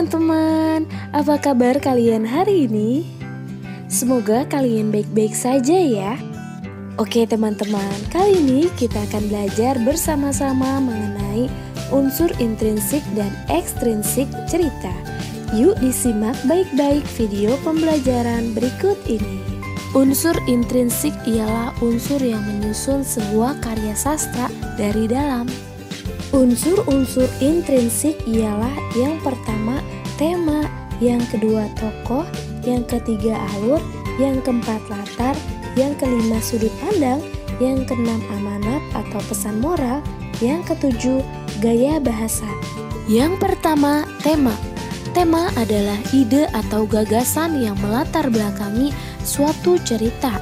teman-teman, apa kabar kalian hari ini? Semoga kalian baik-baik saja ya. Oke teman-teman, kali ini kita akan belajar bersama-sama mengenai unsur intrinsik dan ekstrinsik cerita. Yuk disimak baik-baik video pembelajaran berikut ini. Unsur intrinsik ialah unsur yang menyusun sebuah karya sastra dari dalam. Unsur-unsur intrinsik ialah yang pertama tema, yang kedua tokoh, yang ketiga alur, yang keempat latar, yang kelima sudut pandang, yang keenam amanat atau pesan moral, yang ketujuh gaya bahasa. Yang pertama tema. Tema adalah ide atau gagasan yang melatar belakangi suatu cerita.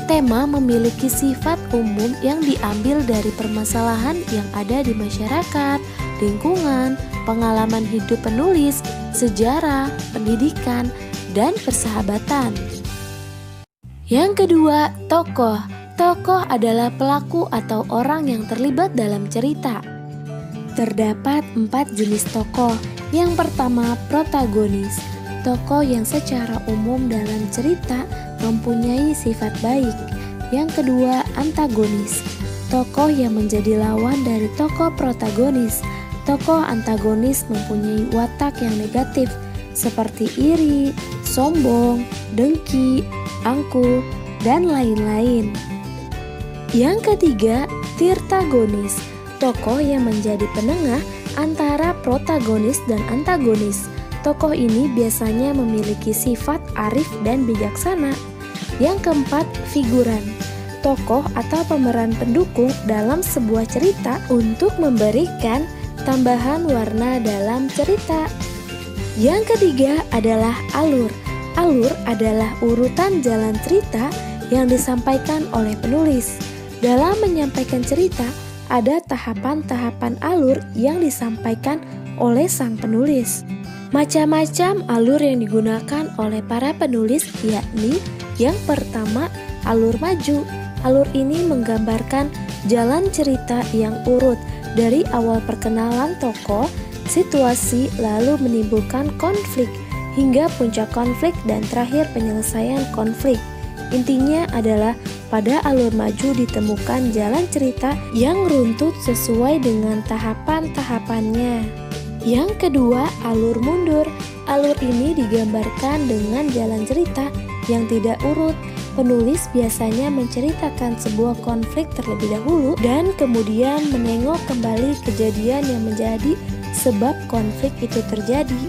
Tema memiliki sifat umum yang diambil dari permasalahan yang ada di masyarakat, lingkungan, pengalaman hidup penulis, sejarah, pendidikan, dan persahabatan. Yang kedua, tokoh. Tokoh adalah pelaku atau orang yang terlibat dalam cerita. Terdapat 4 jenis tokoh. Yang pertama, protagonis. Tokoh yang secara umum dalam cerita mempunyai sifat baik. Yang kedua, antagonis. Tokoh yang menjadi lawan dari tokoh protagonis. Tokoh antagonis mempunyai watak yang negatif seperti iri, sombong, dengki, angkuh, dan lain-lain. Yang ketiga, tirtagonis. Tokoh yang menjadi penengah antara protagonis dan antagonis. Tokoh ini biasanya memiliki sifat arif dan bijaksana. Yang keempat, figuran. Tokoh atau pemeran pendukung dalam sebuah cerita untuk memberikan tambahan warna dalam cerita. Yang ketiga adalah alur. Alur adalah urutan jalan cerita yang disampaikan oleh penulis. Dalam menyampaikan cerita, ada tahapan-tahapan alur yang disampaikan oleh sang penulis. Macam-macam alur yang digunakan oleh para penulis, yakni yang pertama, alur maju. Alur ini menggambarkan jalan cerita yang urut dari awal perkenalan tokoh, situasi, lalu menimbulkan konflik, hingga puncak konflik dan terakhir penyelesaian konflik. Intinya adalah pada alur maju ditemukan jalan cerita yang runtut sesuai dengan tahapan-tahapannya. Yang kedua, alur mundur. Alur ini digambarkan dengan jalan cerita yang tidak urut. Penulis biasanya menceritakan sebuah konflik terlebih dahulu dan kemudian menengok kembali kejadian yang menjadi sebab konflik itu terjadi.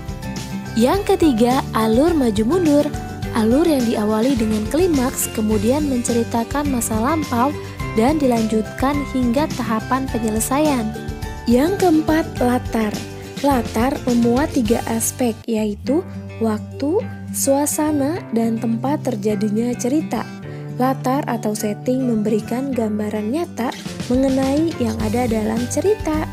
Yang ketiga, alur maju mundur. Alur yang diawali dengan klimaks kemudian menceritakan masa lampau dan dilanjutkan hingga tahapan penyelesaian. Yang keempat, latar. Latar memuat 3 aspek, yaitu waktu, suasana, dan tempat terjadinya cerita. Latar atau setting memberikan gambaran nyata mengenai yang ada dalam cerita.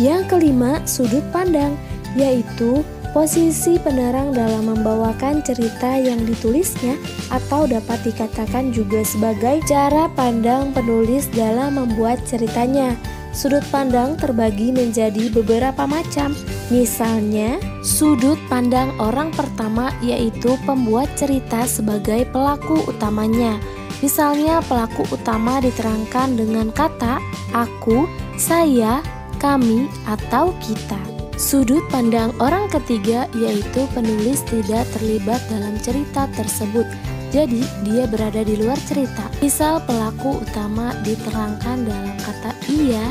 Yang kelima, sudut pandang, yaitu posisi penerang dalam membawakan cerita yang ditulisnya atau dapat dikatakan juga sebagai cara pandang penulis dalam membuat ceritanya. Sudut pandang terbagi menjadi beberapa macam. Misalnya, sudut pandang orang pertama yaitu pembuat cerita sebagai pelaku utamanya. Misalnya pelaku utama diterangkan dengan kata aku, saya, kami, atau kita. Sudut pandang orang ketiga yaitu penulis tidak terlibat dalam cerita tersebut. Jadi dia berada di luar cerita. Misal pelaku utama diterangkan dalam kata ia,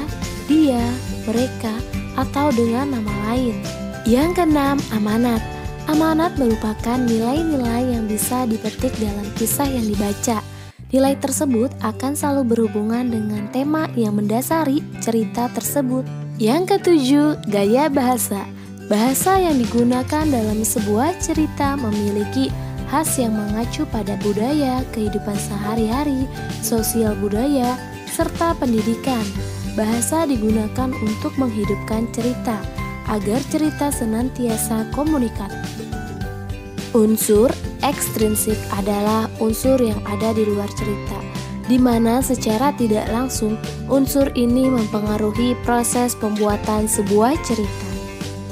dia, mereka, atau dengan nama lain. Yang keenam, amanat. Amanat merupakan nilai-nilai yang bisa dipetik dalam kisah yang dibaca. Nilai tersebut akan selalu berhubungan dengan tema yang mendasari cerita tersebut. Yang ketujuh, gaya bahasa. Bahasa yang digunakan dalam sebuah cerita memiliki khas yang mengacu pada budaya, kehidupan sehari-hari, sosial budaya, serta pendidikan. Bahasa digunakan untuk menghidupkan cerita, agar cerita senantiasa komunikatif. Unsur ekstrinsik adalah unsur yang ada di luar cerita, di mana secara tidak langsung unsur ini mempengaruhi proses pembuatan sebuah cerita.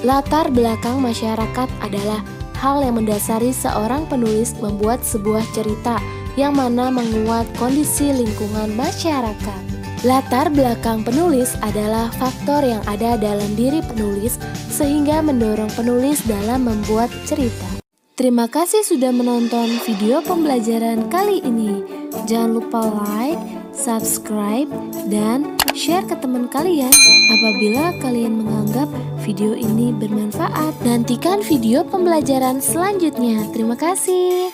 Latar belakang masyarakat adalah hal yang mendasari seorang penulis membuat sebuah cerita yang mana menguat kondisi lingkungan masyarakat. Latar belakang penulis adalah faktor yang ada dalam diri penulis sehingga mendorong penulis dalam membuat cerita. Terima kasih sudah menonton video pembelajaran kali ini. Jangan lupa like, subscribe, dan share ke teman kalian apabila kalian menganggap video ini bermanfaat. Nantikan video pembelajaran selanjutnya. Terima kasih.